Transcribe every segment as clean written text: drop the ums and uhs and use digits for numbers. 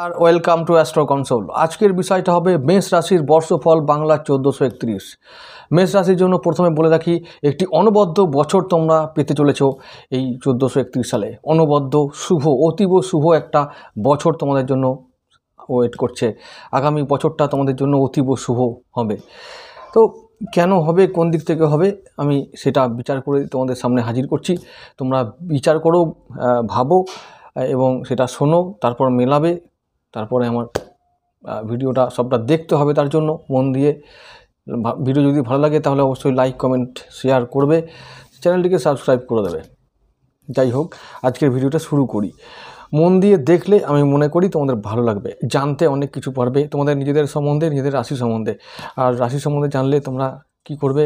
R welcome to astro console. আজকের বিষয়টা হবে মেষ রাশির বর্ষফল বাংলা 1431। মেষ রাশির জন্য প্রথমে বলে রাখি, একটি অনবদ্য বছর তোমরা পেতে চলেছ এই 1431 সালে। অনবদ্য শুভ, অতীব শুভ একটা বছর তোমাদের জন্য ওয়েট করছে। আগামী বছরটা তোমাদের জন্য অতীব শুভ হবে। তো কেন হবে, কোন দিক থেকে হবে, আমি সেটা বিচার করে তোমাদের সামনে হাজির করছি। তোমরা বিচার করো, ভাবো এবং সেটা শোনো, তারপর মেলাবে। তারপরে আমার ভিডিওটা সবটা দেখতে হবে, তার জন্য মন দিয়ে। ভিডিও যদি ভালো লাগে তাহলে অবশ্যই লাইক, কমেন্ট, শেয়ার করবে, চ্যানেলটিকে সাবস্ক্রাইব করে দেবে। যাই হোক, আজকের ভিডিওটা শুরু করি। মন দিয়ে দেখলে আমি মনে করি তোমাদের ভালো লাগবে, জানতে অনেক কিছু পারবে তোমাদের নিজেদের সম্বন্ধে, নিজেদের রাশি সম্বন্ধে। আর রাশি সম্বন্ধে জানলে তোমরা কি করবে,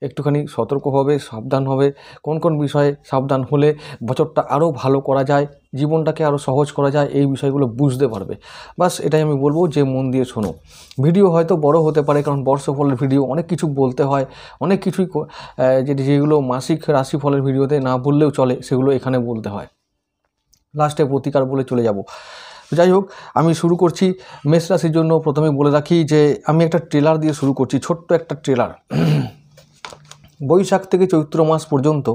একটুখানি সতর্ক হবে, সাবধান হবে। কোন কোন বিষয়ে সাবধান হলে বছরটা আরও ভালো করা যায়, জীবনটাকে আরও সহজ করা যায়, এই বিষয়গুলো বুঝতে পারবে। বাস এটাই আমি বলবো যে মন দিয়ে শোনো। ভিডিও হয়তো বড় হতে পারে, কারণ বর্ষফলের ভিডিও অনেক কিছু বলতে হয়, অনেক কিছুই যেগুলো মাসিক রাশিফলের ভিডিওতে না বললেও চলে, সেগুলো এখানে বলতে হয়। লাস্টে প্রতিকার বলে চলে যাব। যাই হোক, আমি শুরু করছি মেষ রাশির জন্য। প্রথমে বলে রাখি যে আমি একটা ট্রেলার দিয়ে শুরু করছি, ছোট্ট একটা ট্রেলার। বৈশাখ থেকে চৈত্র মাস পর্যন্ত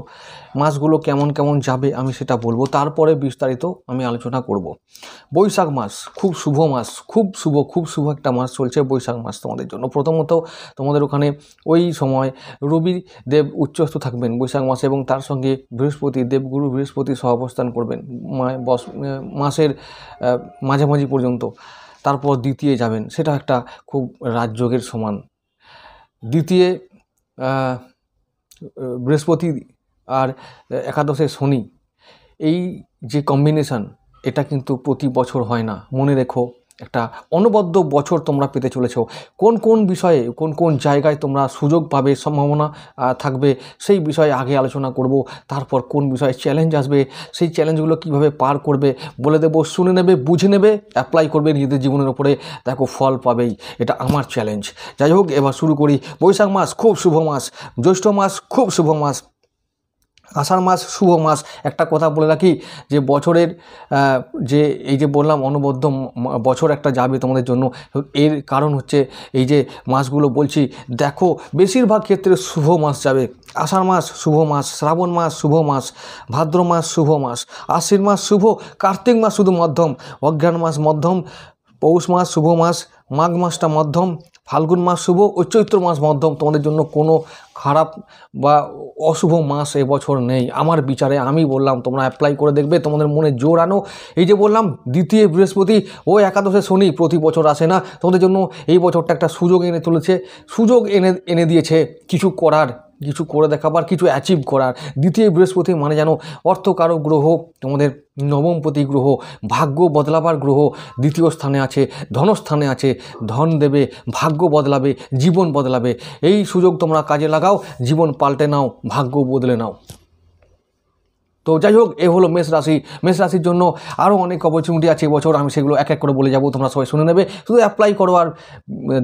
মাসগুলো কেমন কেমন যাবে আমি সেটা বলবো, তারপরে বিস্তারিত আমি আলোচনা করব। বৈশাখ মাস খুব শুভ মাস, খুব শুভ একটা মাস চলছে বৈশাখ মাস তোমাদের জন্য। প্রথমত তোমাদের ওখানে ওই সময় রবি দেব উচ্চস্থ থাকবেন বৈশাখ মাসে, এবং তার সঙ্গে বৃহস্পতি, দেবগুরু বৃহস্পতি সহাবস্থান করবেন মাসের মাঝামাঝি পর্যন্ত। তারপর দ্বিতীয় যাবেন, সেটা একটা খুব রাজযোগের সমান। দ্বিতীয় বৃহস্পতি আর একাদশে শনি, এই যে কম্বিনেশান, এটা কিন্তু প্রতি বছর হয় না। মনে রেখো, একটা অনবদ্য বছর তোমরা পেতে চলেছ। কোন কোন বিষয়ে, কোন কোন জায়গায় তোমরা সুযোগ পাবে, সম্ভাবনা থাকবে, সেই বিষয়ে আগে আলোচনা করব। তারপর কোন বিষয়ে চ্যালেঞ্জ আসবে, সেই চ্যালেঞ্জগুলো কিভাবে পার করবে বলে দেবো। শুনে নেবে, বুঝে নেবে, অ্যাপ্লাই করবে নিজেদের জীবনের ওপরে, দেখো ফল পাবেই। এটা আমার চ্যালেঞ্জ। যাই হোক, এবার শুরু করি। বৈশাখ মাস খুব শুভ মাস, জ্যৈষ্ঠ মাস খুব শুভ মাস, আষাঢ় মাস শুভ মাস। একটা কথা বলে রাখি যে বছরের যে এই যে বললাম অনবদ্য বছর একটা যাবে তোমাদের জন্য, এর কারণ হচ্ছে এই যে মাসগুলো বলছি, দেখো বেশিরভাগ ক্ষেত্রে শুভ মাস যাবে। আষাঢ় মাস শুভ মাস, শ্রাবণ মাস শুভ মাস, ভাদ্র মাস শুভ মাস, আশ্বিন মাস শুভ, কার্তিক মাস শুধু মধ্যম, অঘ্রাণ মাস মধ্যম, পৌষ মাস শুভ মাস, মাঘ মাসটা মধ্যম, ফাল্গুন মাস শুভ ও চৈত্র মাস মধ্যম। তোমাদের জন্য কোনো খারাপ বা অশুভ মাস এবছর নেই আমার বিচারে। আমি বললাম, তোমরা অ্যাপ্লাই করে দেখবে, তোমাদের মনে জোর আনো। এই যে বললাম, দ্বিতীয় বৃহস্পতি ও একাদশে শনি প্রতি বছর আসে না, তোমাদের জন্য এই বছরটা একটা সুযোগ এনে তুলেছে, সুযোগ এনে দিয়েছে কিছু করার, কিছু করে দেখাবার, কিছু অ্যাচিভ করার। দ্বিতীয় বৃহস্পতি মানে যেন অর্থকারক গ্রহ, তোমাদের নবমপতি গ্রহ, ভাগ্য বদলাবার গ্রহ। দ্বিতীয় স্থানে আছে, ধনস্থানে আছে, ধন দেবে, ভাগ্য বদলাবে, জীবন বদলাবে। এই সুযোগ তোমরা কাজে লাগাও, জীবন পাল্টে নাও, ভাগ্য বদলে নাও। তো যাই হোক, এ হলো মেষ রাশি। মেষ রাশির জন্য আরও অনেক অপরচুনিটি আছে এবছর, আমি সেগুলো এক এক করে বলে যাব, তোমরা সবাই শুনে নেবে। শুধু অ্যাপ্লাই করো আর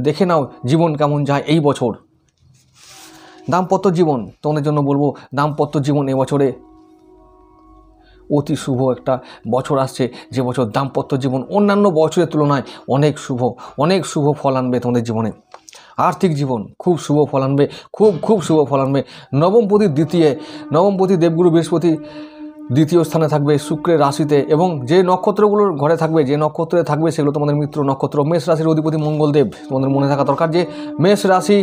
দেখে নাও জীবন কেমন যায় এই বছর। দাম্পত্য জীবন তোমাদের জন্য বলবো, দাম্পত্য জীবন এবছরে অতি শুভ একটা বছর আসছে, যে বছর দাম্পত্য জীবন অন্যান্য বছরের তুলনায় অনেক শুভ ফল আনবে তোমাদের জীবনে। আর্থিক জীবন খুব শুভ ফল আনবে, খুব শুভ ফল আনবে। নবমপতি দেবগুরু বৃহস্পতি দ্বিতীয় স্থানে থাকবে শুক্রের রাশিতে, এবং যে নক্ষত্রগুলোর ঘরে থাকবে, যে নক্ষত্রে থাকবে সেগুলো তোমাদের মিত্র নক্ষত্র। মেষ রাশির অধিপতি মঙ্গলদেব, তোমাদের মনে থাকা দরকার যে মেষ রাশি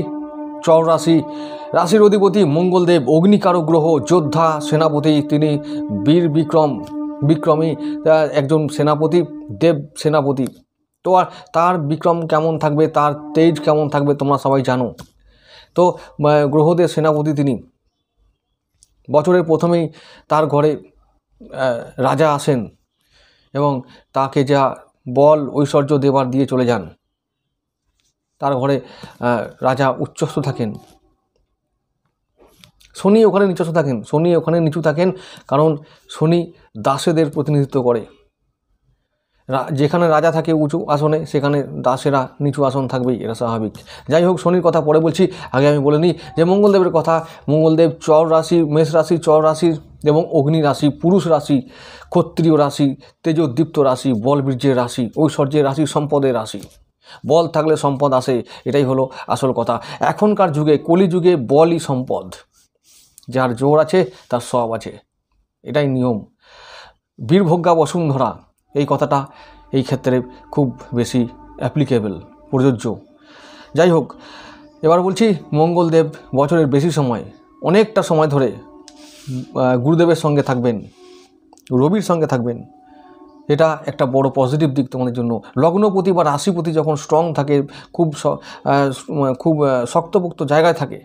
চর রাশি, রাশির অধিপতি মঙ্গলদেব অগ্নিকারক গ্রহ, যোদ্ধা, সেনাপতি। তিনি বীর বিক্রমী একজন সেনাপতি, দেব সেনাপতি। তো আর তার বিক্রম কেমন থাকবে, তার তেজ কেমন থাকবে তোমরা সবাই জানো। তো গ্রহদের সেনাপতি তিনি। বছরের প্রথমেই তার ঘরে রাজা আসেন এবং তাকে যা বল ঐশ্বর্য দেবার দিয়ে চলে যান। তার ঘরে রাজা উচ্চস্থ থাকেন, শনি ওখানে নিচু থাকেন, কারণ শনি দাসেদের প্রতিনিধিত্ব করে। যেখানে রাজা থাকে উঁচু আসনে, সেখানে দাসেরা নিচু আসন থাকবেই, এটা স্বাভাবিক। যাই হোক, শনির কথা পরে বলছি, আগে আমি বলে নিই যে মঙ্গলদেবের কথা। মঙ্গলদেব চর রাশি, মেষ রাশি চর রাশির এবং অগ্নি রাশি, পুরুষ রাশি, ক্ষত্রিয় রাশি, তেজোদ্দীপ্ত রাশি, বলবীর্যের রাশি, ঐশ্বর্যের রাশি, সম্পদের রাশি। বল থাকলে সম্পদ আসে, এটাই হলো আসল কথা। এখনকার যুগে, কলিযুগে বলই সম্পদ। যার জোর আছে তার সব আছে, এটাই নিয়ম। বীরভোগ্যা বসুন্ধরা, এই কথাটা এই ক্ষেত্রে খুব বেশি অ্যাপ্লিকেবল, প্রযোজ্য। যাই হোক, এবার বলছি মঙ্গলদেব বছরের বেশি সময়, অনেকটা সময় ধরে গুরুদেবের সঙ্গে থাকবেন, রবির সঙ্গে থাকবেন। এটা একটা বড় পজিটিভ দিক তোমাদের জন্য। লগ্নপতি বা রাশিপতি যখন স্ট্রং থাকে, খুব শক্তপোক্ত জায়গায় থাকে,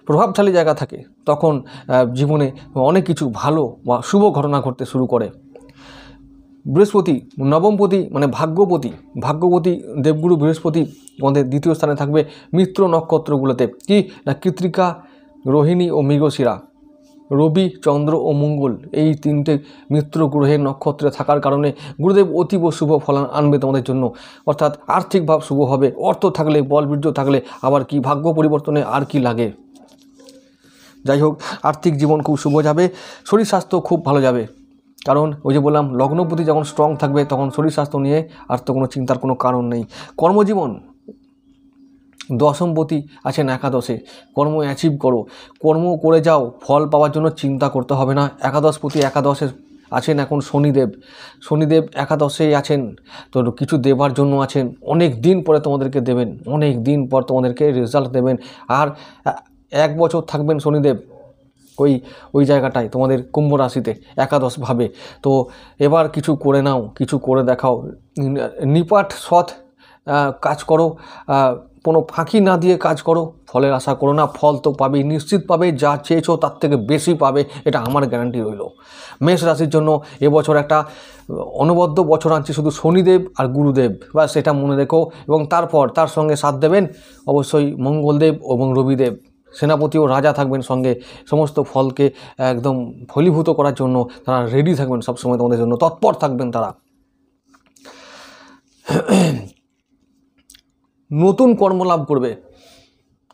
প্রভাবশালী জায়গা থাকে, তখন জীবনে অনেক কিছু ভালো বা শুভ ঘটনা ঘটতে শুরু করে। বৃহস্পতি নবমপতি, মানে ভাগ্যপতি দেবগুরু বৃহস্পতি আমাদের দ্বিতীয় স্থানে থাকবে মিত্র নক্ষত্রগুলোতে। কি না, কৃত্তিকা, রোহিণী ও মৃগশিরা, রবি, চন্দ্র ও মঙ্গল, এই তিনটে মিত্র গ্রহের নক্ষত্রে থাকার কারণে গুরুদেব অতীব শুভ ফল আনবে তোমাদের জন্য। অর্থাৎ আর্থিকভাব শুভ হবে। অর্থ থাকলে, বলবীর্য থাকলে আবার কি ভাগ্য পরিবর্তনে আর কি লাগে। যাই হোক, আর্থিক জীবন খুব শুভ যাবে, শরীর স্বাস্থ্য খুব ভালো যাবে। কারণ ওই যে বললাম, লগ্নপতি যখন স্ট্রং থাকবে তখন শরীর স্বাস্থ্য নিয়ে আর তো কোনো চিন্তার কোনো কারণ নেই। কর্মজীবন, দশমপতি আছেন একাদশে, কর্ম অ্যাচিভ করো, কর্ম করে যাও, ফল পাওয়ার জন্য চিন্তা করতে হবে না। একাদশপতি একাদশে আছেন এখন শনিদেব একাদশেই আছেন, তো কিছু দেবার জন্য আছেন। অনেক দিন পরে তোমাদেরকে দেবেন, অনেক দিন পর তোমাদেরকে রেজাল্ট দেবেন। আর 1 বছর থাকবেন শনিদেব ওই জায়গাটায়, তোমাদের কুম্ভ রাশিতে একাদশভাবে। তো এবার কিছু করে নাও, কিছু করে দেখাও, নিপাট সৎ কাজ করো, কোনো ফাঁকি না দিয়ে কাজ করো, ফলের আশা করো না। ফল তো পাবেই, নিশ্চিত পাবে, যা চেয়েছো তার থেকে বেশি পাবে, এটা আমার গ্যারান্টি রইল। মেষ রাশির জন্য এবছর একটা অনবদ্য বছর আনছে শুধু শনিদেব আর গুরুদেব, বা সেটা মনে রেখো। এবং তারপর তার সঙ্গে সাথ দেবেন অবশ্যই মঙ্গলদেব এবং রবিদেব, সেনাপতি ও রাজা থাকবেন সঙ্গে। সমস্ত ফলকে একদম ফলীভূত করার জন্য তারা রেডি থাকবেন, সবসময় তোমাদের জন্য তৎপর থাকবেন তারা। নতুন কর্ম লাভ করবে,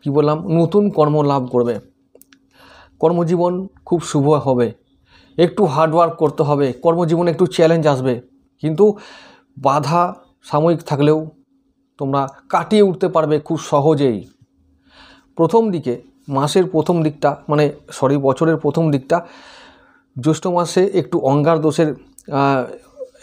কি বললাম, নতুন কর্ম লাভ করবে। কর্মজীবন খুব শুভ হবে, একটু হার্ডওয়ার্ক করতে হবে, কর্মজীবনে একটু চ্যালেঞ্জ আসবে, কিন্তু বাধা সাময়িক থাকলেও তোমরা কাটিয়ে উঠতে পারবে খুব সহজেই। প্রথম দিকে, মাসের প্রথম দিকটা, বছরের প্রথম দিকটা, জ্যৈষ্ঠ মাসে একটু অঙ্গার দোষের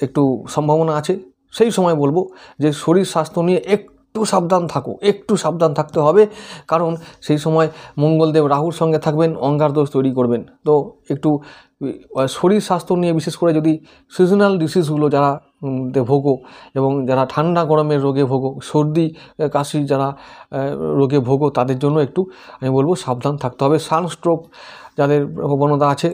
একটু সম্ভাবনা আছে। সেই সময় বলবো যে শরীর স্বাস্থ্য নিয়ে একটু সাবধান থাকো, একটু সাবধান থাকতে হবে। কারণ সেই সময় মঙ্গলদেব রাহুর সঙ্গে থাকবেন, অঙ্গার দোষ তৈরি করবেন। তো একটু শরীর স্বাস্থ্য নিয়ে, বিশেষ করে যদি সিজনাল ডিসিজগুলো যারা ভোগো, এবং যারা ঠান্ডা গরমের রোগে ভোগো, সর্দি কাশি যারা রোগে ভোগো, তাদের জন্য একটু আমি বলবো সাবধান থাকতে হবে। সানস্ট্রোক যাদের প্রবণতা আছে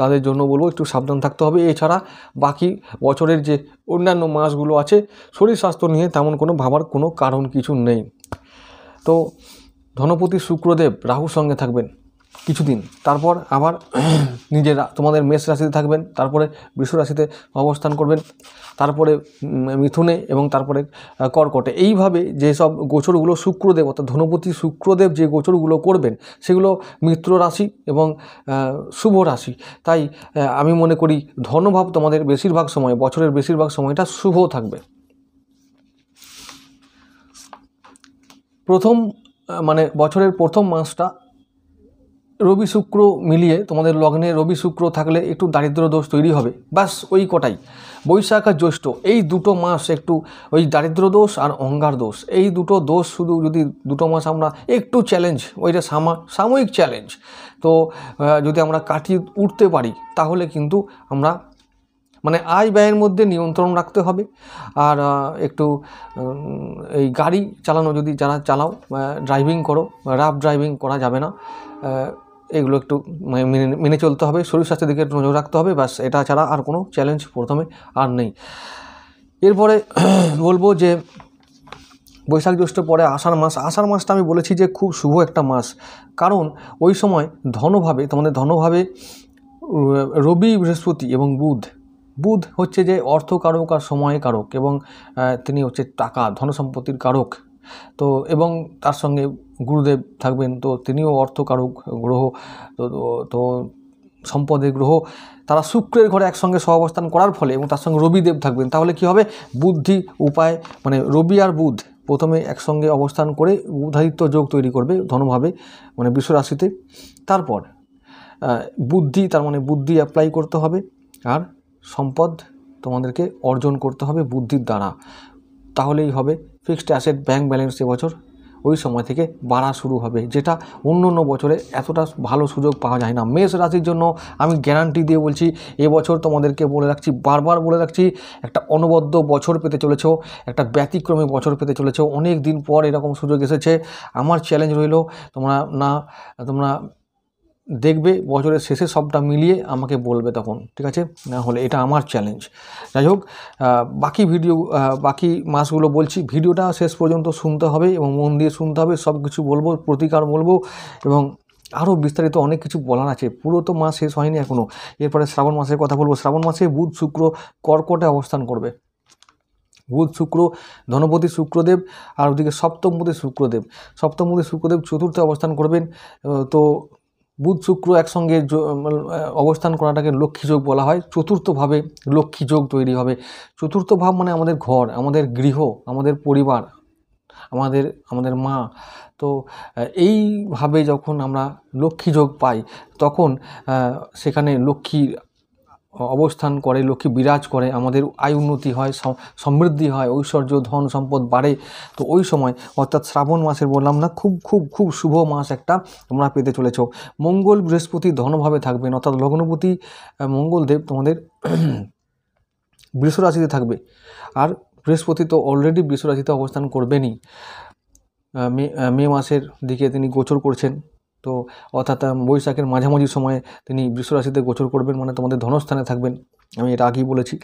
তাদের জন্য বলবো একটু সাবধান থাকতে হবে। এছাড়া বাকি বছরের যে অন্যান্য মাসগুলো আছে, শরীর স্বাস্থ্য নিয়ে তেমন কোনো ভাবার কোনো কারণ কিছু নেই। তো ধনপতি শুক্রদেব রাহুর সঙ্গে থাকবেন কিছুদিন, তারপর আবার নিজেরা তোমাদের মেষ রাশিতে থাকবেন, তারপরে বৃষ রাশিতে অবস্থান করবেন, তারপরে মিথুনে, এবং তারপরে কর্কটে। এইভাবে যেসব গোচরগুলো শুক্রদেব, অর্থাৎ ধনপতি শুক্রদেব যে গোচরগুলো করবেন, সেগুলো মিত্র রাশি এবং শুভ রাশি। তাই আমি মনে করি ধনভাব তোমাদের বেশিরভাগ সময়, বছরের বেশিরভাগ সময়টা শুভ থাকবে। বছরের প্রথম মাসটা রবি শুক্র মিলিয়ে, তোমাদের লগ্নে রবি শুক্র থাকলে একটু দারিদ্র দোষ তৈরি হবে, ব্যাস ওই কটাই। বৈশাখ আর জ্যৈষ্ঠ এই দুটো মাস একটু ওই দারিদ্র দোষ আর অঙ্গার দোষ, এই দুটো দোষ শুধু যদি দুটো মাস আমরা একটু চ্যালেঞ্জ, ওইটা সাময়িক চ্যালেঞ্জ, তো যদি আমরা কাটিয়ে উঠতে পারি, তাহলে কিন্তু আমরা আয় ব্যয়ের মধ্যে নিয়ন্ত্রণ রাখতে হবে। আর একটু এই গাড়ি চালানো, যদি যারা চালাও, ড্রাইভিং করো, রাফ ড্রাইভিং করা যাবে না, এগুলো একটু মেনে চলতে হবে। শরীর স্বাস্থ্যের দিকে একটু নজর রাখতে হবে, ব্যাস। এটা ছাড়া আর কোনো চ্যালেঞ্জ প্রথমে আর নেই। এরপরে বলবো যে বৈশাখ জ্যৈষ্ঠ পরে আষাঢ় মাসটা আমি বলেছি যে খুব শুভ একটা মাস, কারণ ওই সময় তোমাদের ধনভাবে রবি, বৃহস্পতি এবং বুধ হচ্ছে যে অর্থকারক আর সময় কারক, এবং তিনি হচ্ছে টাকা ধন সম্পত্তির কারক। তো এবং তার সঙ্গে গুরুদেব থাকবেন, তো তিনিও অর্থকারক গ্রহ। তো সম্পদের গ্রহ, তারা শুক্রের ঘরে একসঙ্গে সহাবস্থান করার ফলে এবং তার সঙ্গে রবিদেব থাকবেন, তাহলে কি হবে, বুদ্ধি উপায় মানে রবি আর বুধ প্রথমে একসঙ্গে অবস্থান করে বুধাদিত্য যোগ তৈরি করবে ধনুভাবে মানে বৃষ রাশিতে। তারপর বুদ্ধি, তার মানে বুদ্ধি অ্যাপ্লাই করতে হবে আর সম্পদ তোমাদেরকে অর্জন করতে হবে বুদ্ধির দ্বারা, তাহলেই হবে। ফিক্সড অ্যাসেট ব্যাংক ব্যালেন্স এবছর ওই সময় থেকে বাড়া শুরু হবে, যেটা অন্য অন্য বছরে এতটা ভালো সুযোগ পাওয়া যায় না। মেষ রাশির জন্য আমি গ্যারান্টি দিয়ে বলছি, এবছর তোমাদেরকে বলে রাখছি, বারবার বলে রাখছি, একটা অনবদ্য বছর পেতে চলেছ, একটা ব্যতিক্রমী বছর পেতে চলেছ। অনেক দিন পর এরকম সুযোগ এসেছে। আমার চ্যালেঞ্জ রইল, তোমরা দেখবে বছরের শেষে সবটা মিলিয়ে আমাকে বলবে তখন, ঠিক আছে? না হলে এটা আমার চ্যালেঞ্জ। যাই হোক, বাকি মাসগুলো বলছি, ভিডিওটা শেষ পর্যন্ত শুনতে হবে এবং মন দিয়ে শুনতে হবে। সব কিছু বলবো, প্রতিকার বলবো এবং আরও বিস্তারিত অনেক কিছু বলার আছে। পুরো তো মাস শেষ হয়নি এখনও। এরপরে শ্রাবণ মাসের কথা বলবো। শ্রাবণ মাসে বুধ শুক্র কর্কটে অবস্থান করবে। বুধ শুক্র ধনপতি শুক্রদেব আর ওদিকে সপ্তমপতি শুক্রদেব চতুর্থে অবস্থান করবেন। তো বুধ শুক্র একসঙ্গে অবস্থান করাটাকে লক্ষ্মী যোগ বলা হয়। চতুর্থভাবে লক্ষ্মী যোগ তৈরি হবে। চতুর্থ ভাব মানে আমাদের ঘর, আমাদের গৃহ, আমাদের পরিবার, আমাদের মা। তো এইভাবে যখন আমরা লক্ষ্মী যোগ পাই তখন সেখানে লক্ষ্মী অবস্থান করে, লক্ষ্মী বিরাজ করে, আমাদের আয় উন্নতি হয়, সমৃদ্ধি হয়, ঐশ্বর্য ধন সম্পদ বাড়ে। তো ওই সময় অর্থাৎ শ্রাবণ মাসের বললাম না, খুব খুব খুব শুভ মাস একটা তোমরা পেতে চলেছ। মঙ্গল বৃহস্পতি ধনভাবে থাকবেন, অর্থাৎ লগ্নপতি মঙ্গলদেব তোমাদের বৃষ রাশিতে থাকবে। আর বৃহস্পতি তো অলরেডি বৃষ রাশিতে অবস্থান করবেনই, মে মাসের দিকে তিনি গোচর করছেন। তো অর্থাৎ বৈশাখের মাঝামাঝি সময়ে তিনি বৃষ রাশিতে গোচর করবেন, মানে তোমাদের ধনস্থানে থাকবেন। আমি এটা আগেই বলেছি।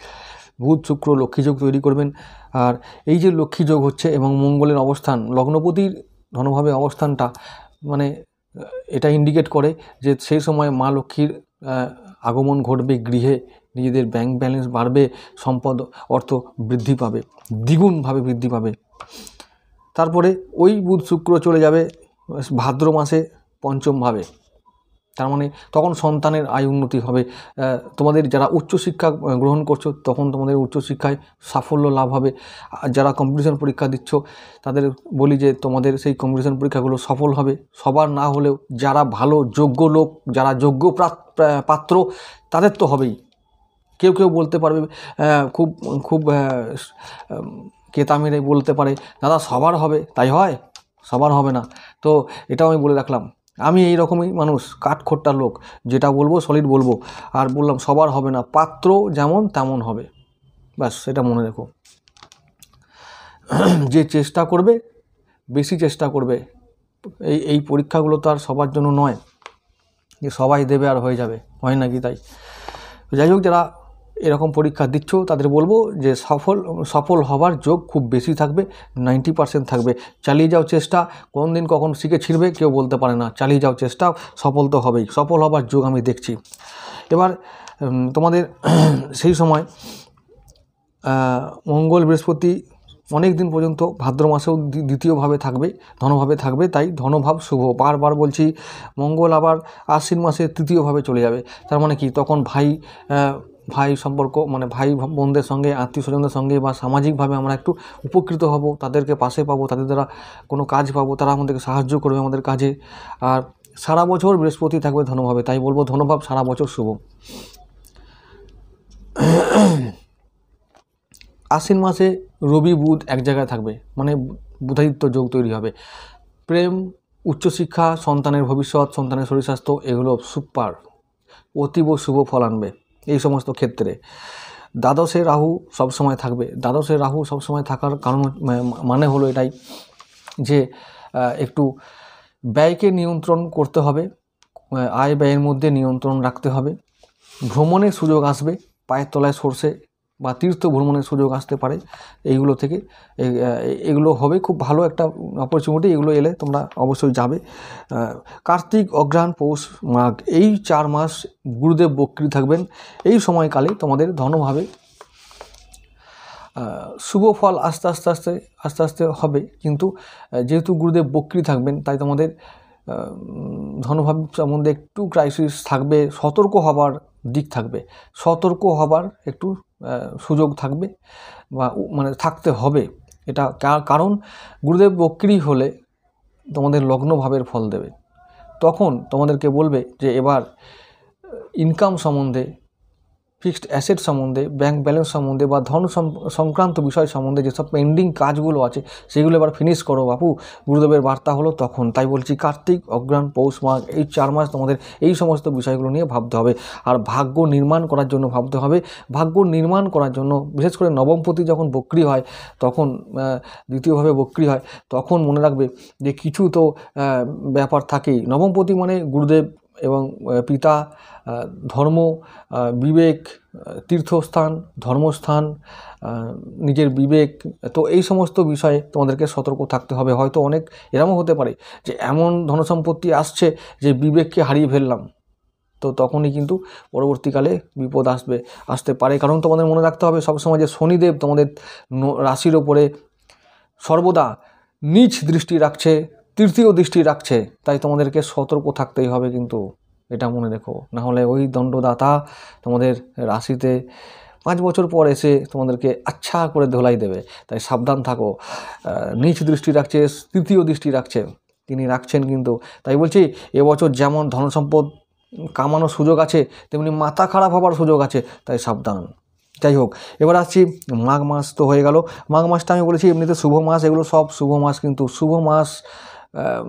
বুধ শুক্র লক্ষ্মী যোগ তৈরি করবেন। আর এই যে লক্ষ্মী যোগ হচ্ছে এবং মঙ্গলের অবস্থান, লগ্নপতির ধনভাবে অবস্থানটা মানে এটা ইন্ডিকেট করে যে সেই সময় মা লক্ষ্মীর আগমন ঘটবে গৃহে, নিজেদের ব্যাংক ব্যালেন্স বাড়বে, সম্পদ অর্থ বৃদ্ধি পাবে, দ্বিগুণভাবে বৃদ্ধি পাবে। তারপরে ওই বুধ শুক্র চলে যাবে ভাদ্র মাসে পঞ্চমভাবে, তার মানে তখন সন্তানের আয় উন্নতি হবে। তোমাদের যারা উচ্চশিক্ষা গ্রহণ করছো তখন তোমাদের উচ্চশিক্ষায় সাফল্য লাভ হবে। আর যারা কম্পিটিশন পরীক্ষা দিচ্ছ তাদের বলি যে তোমাদের সেই কম্পিটিশন পরীক্ষাগুলো সফল হবে। সবার না হলেও যারা ভালো যোগ্য লোক, যারা যোগ্য পাত্র তাদের তো হবেই। কেউ বলতে পারবে, খুব খুব কেতা মেরে বলতে পারে, দাদা সবার হবে, তাই হয়? সবার হবে না। তো এটাও আমি বলে রাখলাম, আমি এই রকমই মানুষ, কাঠখোট্টা লোক, যেটা বলবো সলিড বলবো। আর বললাম সবার হবে না, পাত্র যেমন তেমন হবে, ব্যাস সেটা মনে রেখো। যে চেষ্টা করবে, বেশি চেষ্টা করবে, এই পরীক্ষাগুলো তো আর সবার জন্য নয় যে সবাই দেবে আর হয়ে যাবে, হয় নাকি? তাই যাই হোক, যারা এরকম পরীক্ষা দিচ্ছ তাদের বলবো যে সফল হবার যোগ খুব বেশি থাকবে, 90% থাকবে। চালিয়ে যাও চেষ্টা, কোন দিন কখন শিখে ছিড়বে কেউ বলতে পারে না। চালিয়ে যাও চেষ্টা, সফল তো হবেই, সফল হবার যোগ আমি দেখছি। এবার তোমাদের সেই সময় মঙ্গল বৃহস্পতি অনেক দিন পর্যন্ত ভাদ্র মাসেও দ্বিতীয়ভাবে থাকবে, ধনভাবে থাকবে, তাই ধনভাব শুভ। বারবার বলছি, মঙ্গল আবার আশ্বিন মাসে তৃতীয়ভাবে চলে যাবে। তার মানে কি, তখন ভাই সম্পর্ক মানে ভাই বোনদের সঙ্গে, আত্মীয় স্বজনদের সঙ্গে বা সামাজিকভাবে আমরা একটু উপকৃত হব, তাদেরকে পাশে পাবো, তাদের দ্বারা কোনো কাজ পাবো, তারা আমাদেরকে সাহায্য করবে আমাদের কাজে। আর সারা বছর বৃহস্পতি থাকবে ধনভাবে, তাই বলবো ধনভাব সারা বছর শুভ। আশ্বিন মাসে রবি বুধ এক জায়গায় থাকবে, মানে বুধাদিত্য যোগ তৈরি হবে। প্রেম, উচ্চশিক্ষা, সন্তানের ভবিষ্যৎ, সন্তানের শরীর স্বাস্থ্য, এগুলো সুপার, অতীব শুভ ফল আনবে এই সমস্ত ক্ষেত্রে। দ্বাদশে রাহু সবসময় থাকবে। দ্বাদশে রাহু সবসময় থাকার কারণ মানে হলো এটাই যে একটু ব্যয়কে নিয়ন্ত্রণ করতে হবে, আয় ব্যয়ের মধ্যে নিয়ন্ত্রণ রাখতে হবে। ভ্রমণের সুযোগ আসবে, পায়ের তলায় সরষে বা তীর্থ ভ্রমণের সুযোগ আসতে পারে। এইগুলো থেকে এগুলো হবে খুব ভালো একটা অপরচুনিটি, এগুলো এলে তোমরা অবশ্যই যাবে। কার্তিক, অঘ্রাণ, পৌষ, মাঘ, এই 4 মাস গুরুদেব বক্রী থাকবেন। এই সময়কালে তোমাদের ধনভাবে শুভ ফল আস্তে আস্তে হবে, কিন্তু যেহেতু গুরুদেব বক্রী থাকবেন তাই তোমাদের ধনভাব সম্বন্ধে একটু ক্রাইসিস থাকবে, সতর্ক হবার দিক থাকবে, সতর্ক হবার একটু সুযোগ থাকবে বা মানে থাকতে হবে। এটা কারণ গুরুদেব বক্রী হলে তোমাদের লগ্নভাবের ফল দেবে, তখন তোমাদেরকে বলবে যে এবার ইনকাম সম্বন্ধে, ফিক্সড অ্যাসেট সম্বন্ধে, ব্যাংক ব্যালেন্স সম্বন্ধে বা ধন সংক্রান্ত বিষয় সম্বন্ধে যেসব পেন্ডিং কাজগুলো আছে সেগুলো এবার ফিনিশ করো বাপু, গুরুদেবের বার্তা হলো তখন। তাই বলছি কার্তিক, অগ্রহায়ণ, পৌষ মাঘ এই 4 মাস তোমাদের এই সমস্ত বিষয়গুলো নিয়ে ভাবতে হবে। আর ভাগ্য নির্মাণ করার জন্য ভাবতে হবে। ভাগ্য নির্মাণ করার জন্য বিশেষ করে নবমপতি যখন বক্রী হয়, তখন দ্বিতীয়ভাবে বক্রী হয়, তখন মনে রাখবে যে কিছু তো ব্যাপার থাকেই। নবমপতি মানে গুরুদেব এবং পিতা, ধর্ম, বিবেক, তীর্থস্থান, ধর্মস্থান, নিজের বিবেক, তো এই সমস্ত বিষয়ে তোমাদেরকে সতর্ক থাকতে হবে। হয়তো অনেক এরকমও হতে পারে যে এমন ধনসম্পত্তি আসছে যে বিবেককে হারিয়ে ফেললাম, তো তখনই কিন্তু পরবর্তীকালে বিপদ আসতে পারে। কারণ তোমাদের মনে রাখতে হবে সবসময় যে শনিদেব তোমাদের রাশির ওপরে সর্বদা নীচ দৃষ্টি রাখছে, তৃতীয় দৃষ্টি রাখছে। তাই তোমাদেরকে সতর্ক থাকতেই হবে, কিন্তু এটা মনে রেখো, না হলে ওই দণ্ডদাতা তোমাদের রাশিতে 5 বছর পর এসে তোমাদেরকে আচ্ছা করে ধোলাই দেবে। তাই সাবধান থাকো। নীচ দৃষ্টি রাখছে, তৃতীয় দৃষ্টি রাখছে, তিনি রাখছেন কিন্তু। তাই বলছি এবছর যেমন ধনসম্পদ কামানোর সুযোগ আছে, তেমনি মাথা খারাপ হবার সুযোগ আছে, তাই সাবধান। যাই হোক, এবার আসছি মাঘ মাস তো হয়ে গেল। মাঘ মাসটা আমি বলেছি এমনিতে শুভ মাস, এগুলো সব শুভ মাস, কিন্তু শুভ মাস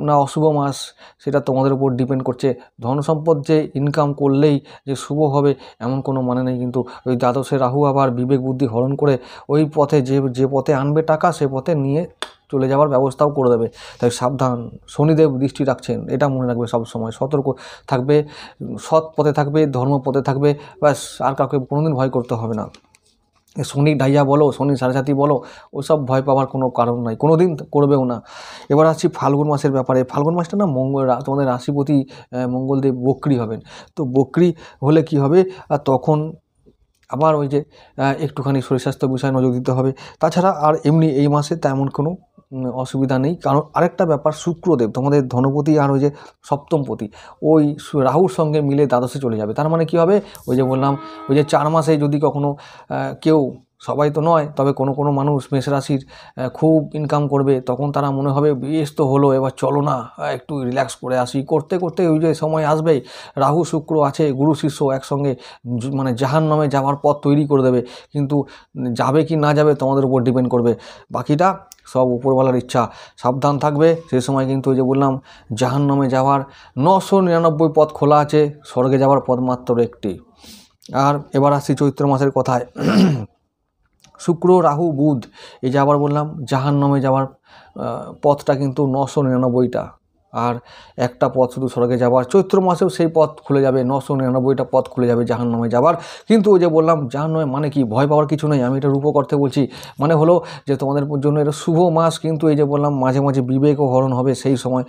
না অশুভ মাস সেটা তোমাদের উপর ডিপেন্ড করছে। ধনসম্পদ যে ইনকাম করলেই যে শুভ হবে এমন কোনো মানে নেই, কিন্তু ওই দ্বাদশে রাহু আবার বিবেক বুদ্ধি হরণ করে ওই পথে যে পথে আনবে টাকা সে পথে নিয়ে চলে যাওয়ার ব্যবস্থাও করে দেবে। তাই সাবধান, শনিদেব দৃষ্টি রাখছেন, এটা মনে রাখবে সব সময়। সতর্ক থাকবে, সৎ পথে থাকবে, ধর্ম পথে থাকবে, ব্যাস, আর কাউকে কোনোদিন ভয় করতে হবে না। শনি ডাইয়া বলো, শনি সাড়ে বলো, ওসব ভয় পাওয়ার কোনো কারণ নাই, কোনো দিন করবেও না। এবার আসছি ফাল্গুন মাসের ব্যাপারে। ফাল্গুন মাসটা না তোমাদের রাশিপতি মঙ্গলদেব বক্রী হবেন। তো বক্রী হলে কি হবে, আর তখন আবার ওই যে একটুখানি শরীর স্বাস্থ্য বিষয়ে নজর দিতে হবে। তাছাড়া আর এমনি এই মাসে তেমন কোনো অসুবিধা নেই। কারণ আরেকটা ব্যাপার, শুক্রদেব তোমাদের ধনপতি আর ওই যে সপ্তমপতি ওই রাহুর সঙ্গে মিলে দ্বাদশে চলে যাবে। তার মানে কি হবে, ওই যে বললাম ওই যে 4 মাসে যদি কখনো কেউ, সবাই তো নয়, তবে কোনো মানুষ মেষ রাশির খুব ইনকাম করবে, তখন তারা মনে হবে বেশ তো হলো, এবার চলো না একটু রিল্যাক্স করে আসি, করতে করতে ওই যে সময় আসবেই, রাহু শুক্র আছে, গুরু শিষ্য একসঙ্গে মানে জাহান্নামে যাওয়ার পথ তৈরি করে দেবে। কিন্তু যাবে কি না যাবে তোমাদের উপর ডিপেন্ড করবে, বাকিটা সব উপরওয়ালার ইচ্ছা। সাবধান থাকবে সেই সময়, কিন্তু ওই যে বললাম জাহান্নামে যাওয়ার 999 পথ খোলা আছে, স্বর্গে যাওয়ার পথ মাত্র একটি। আর এবার আসছি চৈত্র মাসের কথায়। শুক্র, রাহু, বুধ, এই যে আবার বললাম জাহান্নামে যাওয়ার পথটা কিন্তু 999টা, আর একটা পথ শুধু স্বর্গে যাওয়ার। চৈত্র মাসেও সেই পথ খুলে যাবে, 999টা পথ খুলে যাবে জাহান্নামে যাওয়ার। কিন্তু ওই যে বললাম জাহান্নামে মানে কি, ভয় পাওয়ার কিছু নেই, আমি এটা রূপক অর্থে বলছি। মানে হলো যে তোমাদের জন্য এটা শুভ মাস, কিন্তু এই যে বললাম মাঝে মাঝে বিবেকও হরণ হবে সেই সময়।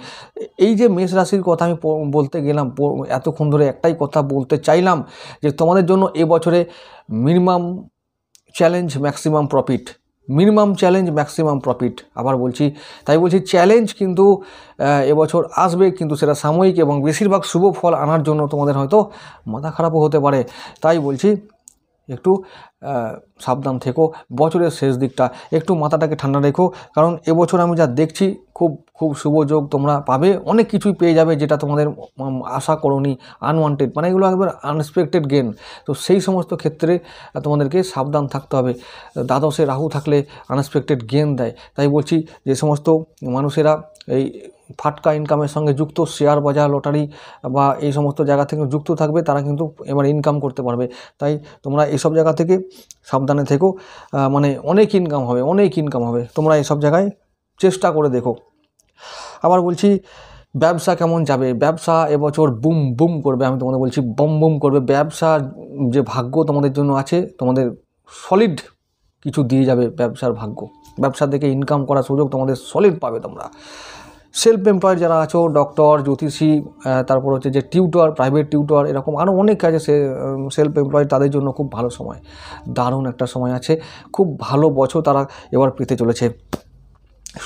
এই যে মেষ রাশির কথা আমি বলতে গেলাম, এতক্ষণ ধরে একটাই কথা বলতে চাইলাম যে তোমাদের জন্য এবছরে minimum challenge maximum profit, minimum challenge maximum profit. আবার বলছি, তাই বলছি চ্যালেঞ্জ কিন্তু এবছর আসবে, কিন্তু সেটা সাময়িক, এবং বেশিরভাগ শুভ ফল আনার জন্য তোমাদের হয়তো মাথা খারাপও হতে পারে। তাই বলছি একটু সাবধান থেকো, বছরের শেষ দিকটা একটু মাথাটাকে ঠান্ডা রেখো। কারণ এবছর আমি যা দেখছি খুব খুব শুভ যোগ তোমরা পাবে, অনেক কিছুই পেয়ে যাবে যেটা তোমাদের আশা করোনি, আনওয়ান্টেড, মানে এগুলো একবার আনএক্সপেক্টেড গেন। তো সেই সমস্ত ক্ষেত্রে তোমাদেরকে সাবধান থাকতে হবে। দ্বাদশে রাহু থাকলে আনএক্সপেক্টেড গেন দেয়। তাই বলছি যে সমস্ত মানুষেরা এই ফাটকা ইনকামের সঙ্গে যুক্ত, শেয়ার বাজার, লটারি বা এই সমস্ত জায়গা থেকে যুক্ত থাকবে, তারা কিন্তু এবার ইনকাম করতে পারবে। তাই তোমরা এইসব জায়গা থেকে সাবধানে থেকো, মানে অনেক ইনকাম হবে, অনেক ইনকাম হবে, তোমরা এইসব জায়গায় চেষ্টা করে দেখো। আবার বলছি ব্যবসা কেমন যাবে, ব্যবসা এবছর বুম বুম করবে, আমি তোমাদের বলছি বম বুম করবে। ব্যবসার যে ভাগ্য তোমাদের জন্য আছে, তোমাদের সলিড কিছু দিয়ে যাবে ব্যবসার ভাগ্য, ব্যবসা থেকে ইনকাম করার সুযোগ তোমাদের সলিড পাবে তোমরা। সেলফ এমপ্লয়েড যারা আছো, ডক্টর, জ্যোতিষী, তারপর হচ্ছে যে টিউটর, প্রাইভেট টিউটর, এরকম আরও অনেক কাজে সেলফ এমপ্লয়েড, তাদের জন্য খুব ভালো সময়, দারুণ একটা সময় আছে, খুব ভালো বছর তারা এবার পেতে চলেছে।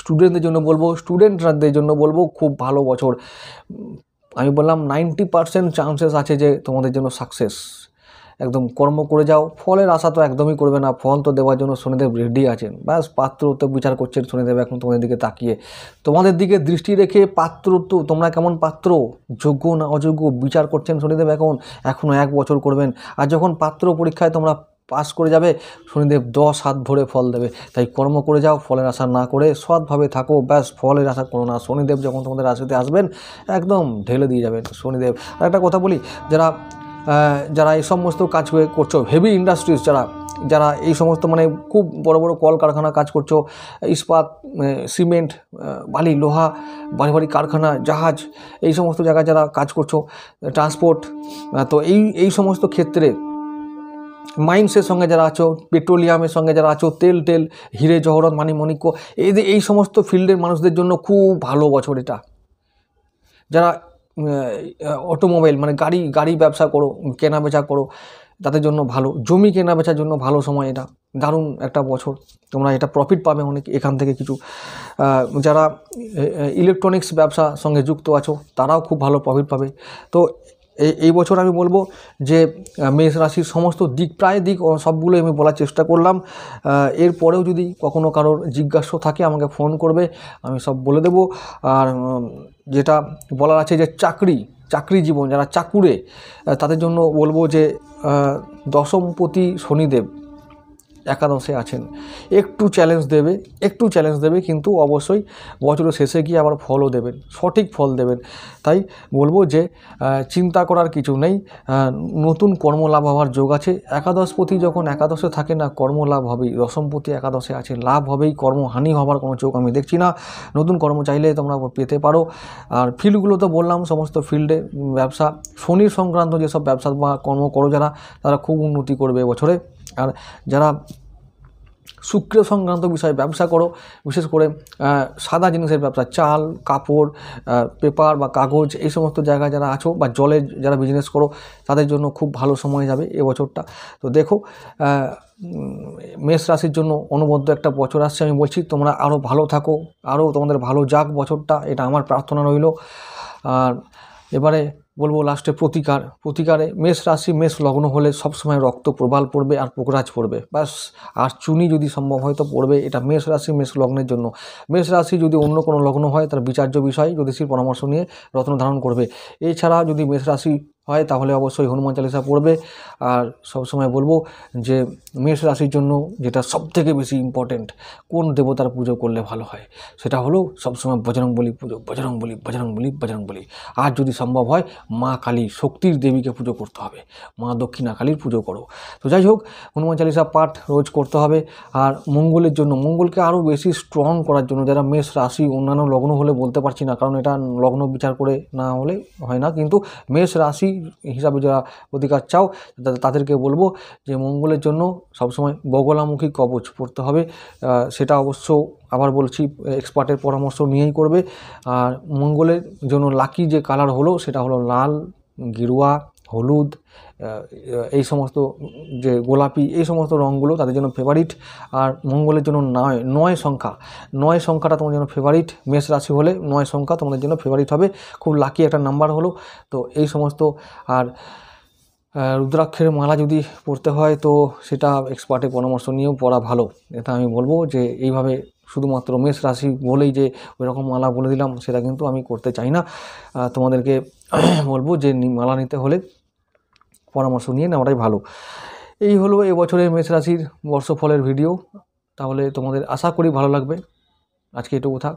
স্টুডেন্টদের জন্য বলবো খুব ভালো বছর। আমি বললাম 90% চান্সেস আছে যে তোমাদের জন্য সাকসেস। একদম কর্ম করে যাও, ফলের আশা তো একদমই করবে না, ফল তো দেওয়ার জন্য শনিদেব রেডি আছেন। ব্যাস পাত্র তো বিচার করছেন শনিদেব এখন তোমাদের দিকে তাকিয়ে, তোমাদের দিকে দৃষ্টি রেখে পাত্র তো তোমরা কেমন পাত্র, যোগ্য না অযোগ্য বিচার করছেন শনিদেব এখনও 1 বছর করবেন। আর যখন পাত্র পরীক্ষায় তোমরা পাস করে যাবে, শনিদেব 10 হাত ভরে ফল দেবে। তাই কর্ম করে যাও, ফলের আশা না করে সৎভাবে থাকো, ব্যাস ফলের আশা করো না। শনিদেব যখন তোমাদের রাশিতে আসবেন একদম ঢেলে দিয়ে যাবেন শনিদেব। আর একটা কথা বলি, যারা এই সমস্ত কাজ করছো, হেভি ইন্ডাস্ট্রিজ, যারা এই সমস্ত মানে খুব বড় বড় কলকারখানা কাজ করছো, ইস্পাত, সিমেন্ট, বালি, লোহা, ভারী ভারী কারখানা, জাহাজ, এই সমস্ত জায়গায় যারা কাজ করছো, ট্রান্সপোর্ট, তো এই সমস্ত ক্ষেত্রে মাইন্সের সঙ্গে যারা আছো, পেট্রোলিয়ামের সঙ্গে যারা আছো, তেল, হিরে জহরত, মাণিক্য, এই সমস্ত ফিল্ডের মানুষদের জন্য খুব ভালো বছর এটা। যারা অটোমোবাইল মানে গাড়ি ব্যবসা করো, কেনা বেচা করো, তাদের জন্য ভালো। জমি কেনা বেচার জন্য ভালো সময় এটা, দারুণ একটা বছর, তোমরা এটা প্রফিট পাবে অনেক এখান থেকে কিছু। যারা ইলেকট্রনিক্স ব্যবসা সঙ্গে যুক্ত আছো তারাও খুব ভালো প্রফিট পাবে। তো এই বছর আমি বলবো যে মেষ রাশির সমস্ত প্রায় দিক সবগুলোই আমি বলার চেষ্টা করলাম। এরপরেও যদি কখনো কারোর জিজ্ঞাসা থাকে আমাকে ফোন করবে, আমি সব বলে দেবো। আর যেটা বলার আছে যে চাকরি জীবন, যারা চাকুরে, তাদের জন্য বলবো যে দশমপতি শনিদেব একাদশে আছেন, একটু চ্যালেঞ্জ দেবে, কিন্তু অবশ্যই বছরের শেষে গিয়ে আবার ফলও দেবেন, সঠিক ফল দেবেন। তাই বলবো যে চিন্তা করার কিছু নেই, নতুন কর্মলাভ হওয়ার যোগ আছে। একাদশপতি যখন একাদশে থাকে না, কর্মলাভ হবেই। দশমপতি একাদশে আছে, লাভ হবেই, কর্মহানি হওয়ার কোনো যোগ আমি দেখছি না। নতুন কর্ম চাইলে তোমরা পেতে পারো। আর ফিল্ডগুলো তো বললাম, সমস্ত ফিল্ডে ব্যবসা, শনি সংক্রান্ত যেসব ব্যবসা বা কর্ম করো তারা খুব উন্নতি করবে এবছরে। আর যারা শুক্র সংক্রান্ত বিষয়ে ব্যবসা করো, বিশেষ করে সাদা জিনিসের ব্যবসা, চাল, কাপড়, পেপার বা কাগজ, এই সমস্ত জায়গায় যারা আছো, বা জলের যারা বিজনেস করো, তাদের জন্য খুব ভালো সময় যাবে এবছরটা। তো দেখো, মেষ রাশির জন্য অনবদ্য একটা বছর আসছে। আমি বলছি তোমরা আরও ভালো থাকো, আরও তোমাদের ভালো যাক বছরটা, এটা আমার প্রার্থনা রইল। আর এবারে বলবো লাস্টে প্রতিকারে মেষ রাশি মেষ লগ্ন হলে সবসময় রক্ত প্রবাল পড়বে আর পোকরাজ পড়বে, ব্যাস। আর চুনি যদি সম্ভব হয় তো পড়বে, এটা মেষ রাশি মেষ লগ্নের জন্য। মেষ রাশি যদি অন্য কোনো লগ্ন হয় তার বিচার্য বিষয় জ্যোতিষীর পরামর্শ নিয়ে রত্ন ধারণ করবে। এছাড়া যদি মেষ রাশি হয় তাহলে অবশ্যই হনুমান চালিসা পড়বে। আর সবসময় বলবো যে মেষ রাশির জন্য যেটা সবথেকে বেশি ইম্পর্টেন্ট, কোন দেবতার পুজো করলে ভালো হয়, সেটা হলো সবসময় বজরংবলী পুজো, বজরংবলী। আর যদি সম্ভব হয় মা কালী, শক্তির দেবীকে পুজো করতে হবে, মা দক্ষিণা কালীর পুজো করো। তো যাই হোক, হনুমান চালিসা পাঠ রোজ করতে হবে। আর মঙ্গলের জন্য, মঙ্গলকে আরও বেশি স্ট্রং করার জন্য, যারা মেষ রাশি, অন্যান্য লগ্ন হলে বলতে পারছি না, কারণ এটা লগ্ন বিচার করে না হলে হয় না, কিন্তু মেষ রাশি হিসাবে যারা প্রতিকার চাও তাদেরকে বলবো যে মঙ্গলের জন্য সবসময় বগলামুখী কবচ পড়তে হবে। সেটা অবশ্য আবার বলছি এক্সপার্টের পরামর্শ নিয়েই করবে। আর মঙ্গলের জন্য লাকি যে কালার হলো সেটা হলো লাল, গেরুয়া, হলুদ, এই সমস্ত যে গোলাপি, এই সমস্ত রঙগুলো তাদের জন্য ফেভারিট। আর মঙ্গলের জন্য 9 সংখ্যাটা তোমাদের জন্য ফেভারিট। মেষ রাশি হলে 9 সংখ্যা তোমাদের জন্য ফেভারিট হবে, খুব লাকি একটা নাম্বার হলো। তো এই সমস্ত, আর রুদ্রাক্ষের মালা যদি পড়তে হয় তো সেটা এক্সপার্টের পরামর্শ নিয়েও পড়া ভালো। এটা আমি বলবো যে এইভাবে শুধুমাত্র মেষ রাশি বলেই যে ওইরকম মালা বলে দিলাম, সেটা কিন্তু আমি করতে চাই না। তোমাদেরকে বলবো যে মালা নিতে হলে পরামর্শ নিয়ে নেওয়াটাই ভালো। এই হলো এবছরের মেষ রাশির বর্ষফলের ভিডিও। তাহলে তোমাদের আশা করি ভালো লাগবে। আজকে এটুকু থাক।